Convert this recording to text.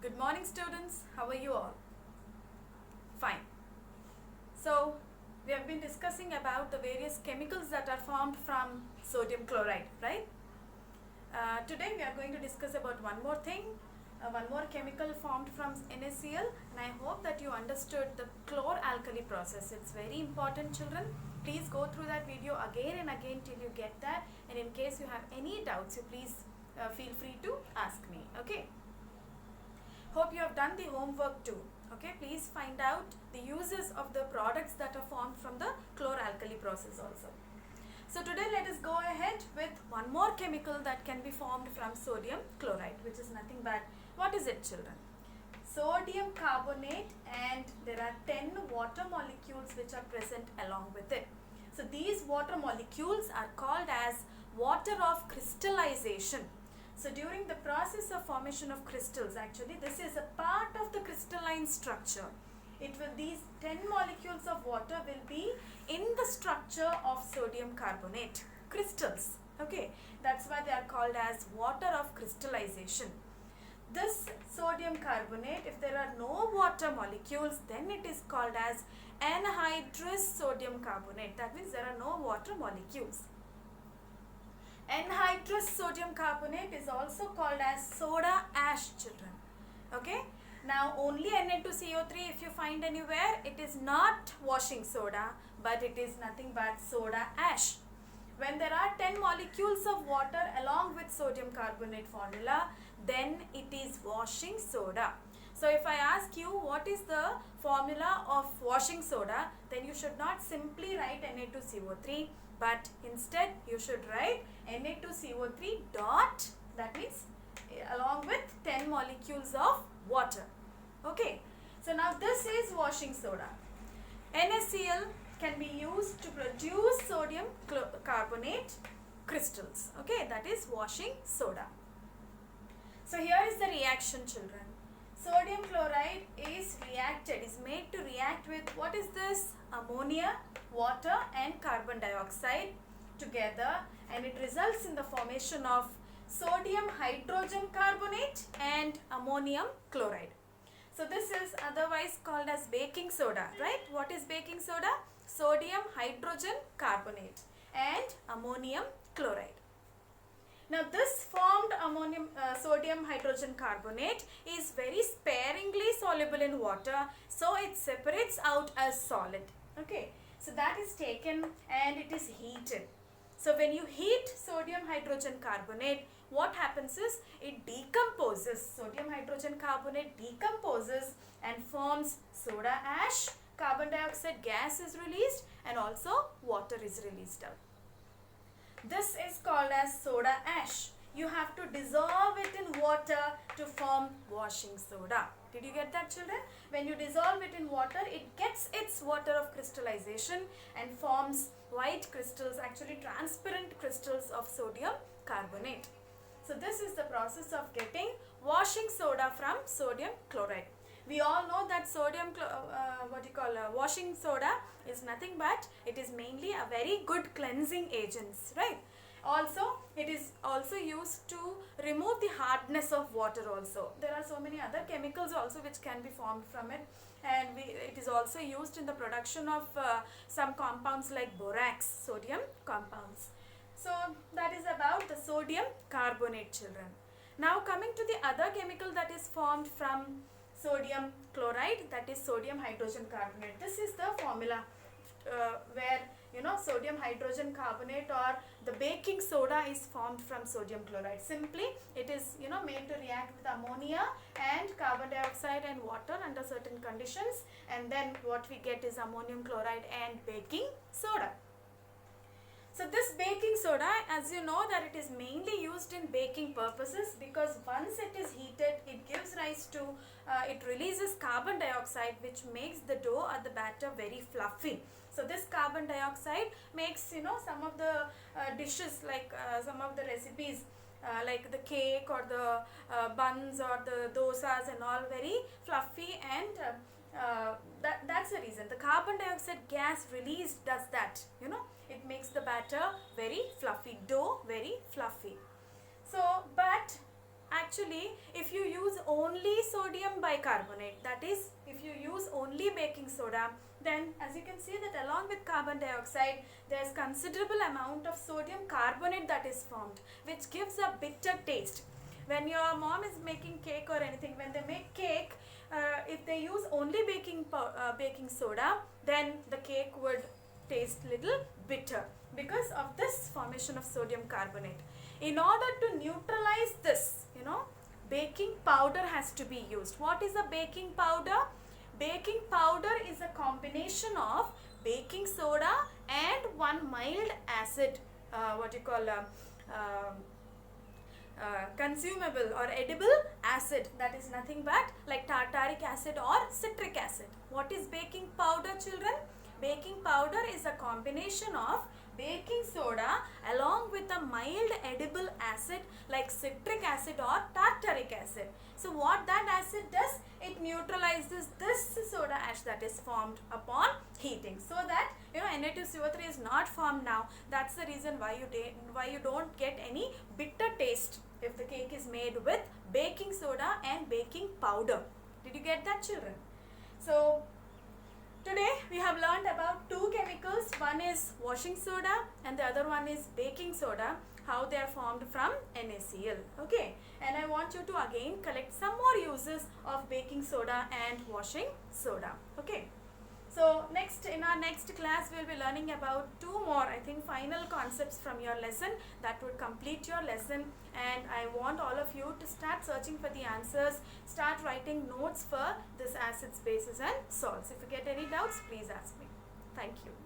Good morning students, how are you all? Fine. So we have been discussing about the various chemicals that are formed from sodium chloride, right? Today we are going to discuss about one more thing, one more chemical formed from NaCl, and I hope that you understood the chlor-alkali process. It's very important, children. Please go through that video again and again till you get that, and in case you have any doubts, you please feel free to ask me, okay? Hope you have done the homework too. Okay, please find out the uses of the products that are formed from the chlor-alkali process also. So today let us go ahead with one more chemical that can be formed from sodium chloride, which is nothing but, what is it, children? Sodium carbonate, and there are 10 water molecules which are present along with it. So these water molecules are called as water of crystallization. So during the process of formation of crystals, actually this is a part of the crystalline structure. These 10 molecules of water will be in the structure of sodium carbonate crystals. Okay, that's why they are called as water of crystallization. This sodium carbonate, if there are no water molecules, then it is called as anhydrous sodium carbonate. That means there are no water molecules. Anhydrous sodium carbonate is also called as soda ash, children. Okay. Now only Na2CO3 if you find anywhere, it is not washing soda, but it is nothing but soda ash. When there are 10 molecules of water along with sodium carbonate formula, then it is washing soda. So if I ask you what is the formula of washing soda, then you should not simply write Na2CO3, but instead you should write Na2CO3 dot, that means along with 10 molecules of water. Okay, so now this is washing soda. NaCl can be used to produce sodium carbonate crystals. Okay, that is washing soda. So here is the reaction, children. Sodium chloride is made to react with, what is this? Ammonia, water and carbon dioxide together, and it results in the formation of sodium hydrogen carbonate and ammonium chloride. So this is otherwise called as baking soda, right? What is baking soda? Sodium hydrogen carbonate and ammonium chloride. Now this formed sodium hydrogen carbonate is very sparingly soluble in water, so it separates out as solid. Okay, so that is taken and it is heated. So when you heat sodium hydrogen carbonate, what happens is it decomposes. Sodium hydrogen carbonate decomposes and forms soda ash, carbon dioxide gas is released, and also water is released out. This is called as soda ash. You have to dissolve it in water to form washing soda. Did you get that, children? When you dissolve it in water, it gets its water of crystallization and forms white crystals, actually transparent crystals of sodium carbonate. So this is the process of getting washing soda from sodium chloride. We all know that washing soda is nothing but it is mainly a very good cleansing agents, right? Also, it is also used to remove the hardness of water also. There are so many other chemicals also which can be formed from it, and it is also used in the production of some compounds like borax, sodium compounds. So that is about the sodium carbonate, children. Now coming to the other chemical that is formed from sodium chloride, that is sodium hydrogen carbonate. This is the formula where sodium hydrogen carbonate or the baking soda is formed from sodium chloride. Simply it is made to react with ammonia and carbon dioxide and water under certain conditions, and then what we get is ammonium chloride and baking soda. So this baking soda, as you know, that it is mainly used in baking purposes, because once it is heated, it gives rise to, it releases carbon dioxide, which makes the dough or the batter very fluffy. So this carbon dioxide makes some of the dishes, like some of the recipes like the cake or the buns or the dosas and all, very fluffy, and that's the reason. The carbon dioxide gas released does that, it makes the batter very fluffy, dough very fluffy. So, but Actually, if you use only sodium bicarbonate, that is, if you use only baking soda, then as you can see that along with carbon dioxide, there is considerable amount of sodium carbonate that is formed, which gives a bitter taste. When your mom is making cake or anything, when they make cake, if they use only baking soda, then the cake would taste little bitter because of this formation of sodium carbonate. In order to neutralize this, baking powder has to be used. What is a baking powder? Baking powder is a combination of baking soda and one mild acid, consumable or edible acid, that is nothing but like tartaric acid or citric acid. What is baking powder, children? Baking powder is a combination of baking soda along with a mild edible acid like citric acid or tartaric acid. So what that acid does, it neutralizes this soda ash that is formed upon heating, so that Na2CO3 is not formed now. That's the reason why you don't get any bitter taste if the cake is made with baking soda and baking powder. Did you get that, children? So today we have learned about two chemicals. One is washing soda and the other one is baking soda, how they are formed from NaCl. Okay, and I want you to again collect some more uses of baking soda and washing soda. Okay, so in our next class we will be learning about two more, I think, final concepts from your lesson that would complete your lesson, and I want all of you to start searching for the answers, start writing notes for this acids, bases and salts. If you get any doubts, please ask me. Thank you.